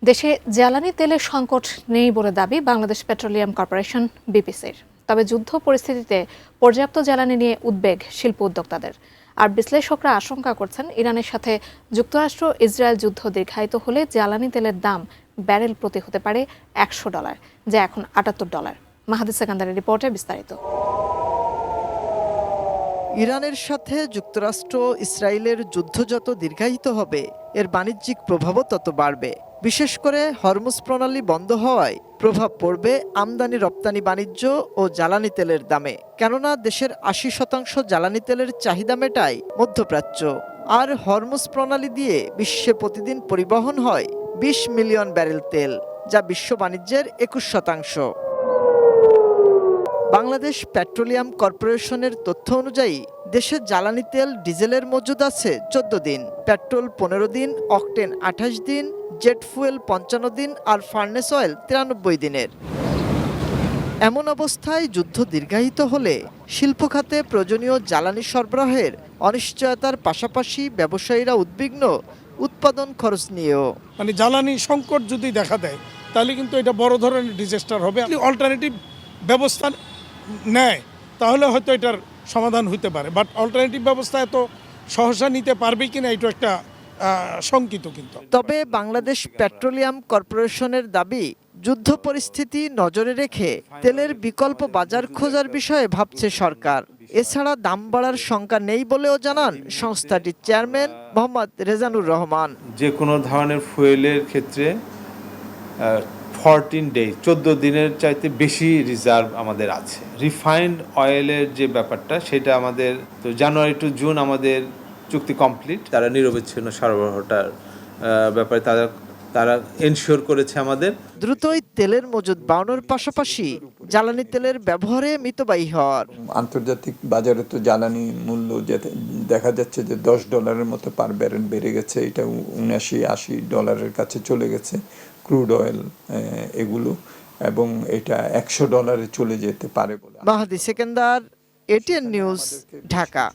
দেশে জ্বালানি তেলের সংকট নেই বলে দাবি বাংলাদেশ পেট্রোলিয়াম কর্পোরেশন বিপিসির। তবে যুদ্ধ পরিস্থিতিতে পর্যাপ্ত জ্বালানি নিয়ে উদ্বেগ শিল্প উদ্যোক্তাদের। আর বিশ্লেষকরা আশঙ্কা করছেন ইরানের সাথে যুক্তরাষ্ট্র ইসরায়েল যুদ্ধ দীর্ঘায়িত হলে জ্বালানি তেলের দাম ব্যারেল প্রতি হতে পারে $100, যা এখন $78। মাহাদি সেকান্দারের রিপোর্টে বিস্তারিত। ইরানের সাথে যুক্তরাষ্ট্র ইসরায়েলের যুদ্ধ যত দীর্ঘায়িত হবে এর বাণিজ্যিক প্রভাবও তত বাড়বে। বিশেষ করে হরমুজ প্রণালী বন্ধ হওয়ায় প্রভাব পড়বে আমদানি রপ্তানি বাণিজ্য ও জ্বালানি তেলের দামে। কেননা দেশের 80% জ্বালানি তেলের চাহিদা মেটায় মধ্যপ্রাচ্য। আর হরমুজ প্রণালী দিয়ে বিশ্বে প্রতিদিন পরিবহন হয় 20 মিলিয়ন ব্যারেল তেল, যা বিশ্ব বাণিজ্যের 21%। বাংলাদেশ পেট্রোলিয়াম কর্পোরেশনের তথ্য অনুযায়ী দেশে জ্বালানি তেল ডিজেলের মজুদ আছে 14 দিন, পেট্রোল 15 দিন, অকটেন 28 দিন, জেট ফুয়েল 55 দিন আর ফার্নেস অয়েল 93 দিনের। এমন অবস্থায় যুদ্ধ দীর্ঘায়িত হলে শিল্প খাতে প্রয়োজনীয় জ্বালানি সরবরাহের অনিশ্চয়তার পাশাপাশি ব্যবসায়ীরা উদ্বিগ্ন উৎপাদন খরচ নিয়েও। মানে জ্বালানি সংকট যদি দেখা দেয় তাহলে কিন্তু এটা বড় ধরনের ডিজাস্টার হবে। অল্টারনেটিভ ব্যবস্থা নেয় তাহলে হয়তো এটার সমাধান হতে পারে, বাট অল্টারনেটিভ ব্যবস্থা এত সহসা নিতে পারবে কিনা এটা একটা শঙ্কিত। কিন্তু তবে বাংলাদেশ পেট্রোলিয়াম কর্পোরেশনের দাবি, যুদ্ধ পরিস্থিতি নজরে রেখে তেলের বিকল্প বাজার খোঁজার বিষয়ে ভাবছে সরকার। এছাড়া দাম বাড়ার শঙ্কা নেই বলেও জানান সংস্থাটির চেয়ারম্যান মোহাম্মদ রেজানুর রহমান। যে কোনো ধরনের ফুয়েলের ক্ষেত্রে 14 দিনের চাইতে বেশি রিজার্ভ আমাদের আছে। রিফাইন্ড অয়েলের যে ব্যাপারটা সেটা আমাদের তো জানুয়ারি টু জুন আমাদের চুক্তি কমপ্লিট। তারা নিরবচ্ছিন্ন সরবরাহটার ব্যাপারে তারা এনশিওর করেছে আমাদের। দ্রুতই তেলের মজুদ বাড়ানোর পাশাপাশি জ্বালানি তেলের ব্যবহারে মিতব্যয়ী হওয়ার। আন্তর্জাতিক বাজারে তো জ্বালানি মূল্য দেখা যাচ্ছে যে $10 মতো পার ব্যারেল বেড়ে গেছে, এটা $79-80 কাছে চলে গেছে ক্রুড অয়েল এগুলো, এবং এটা $100 চলে যেতে পারে বলে। মাহাদি সেকেন্দার, এটিএন নিউজ, ঢাকা।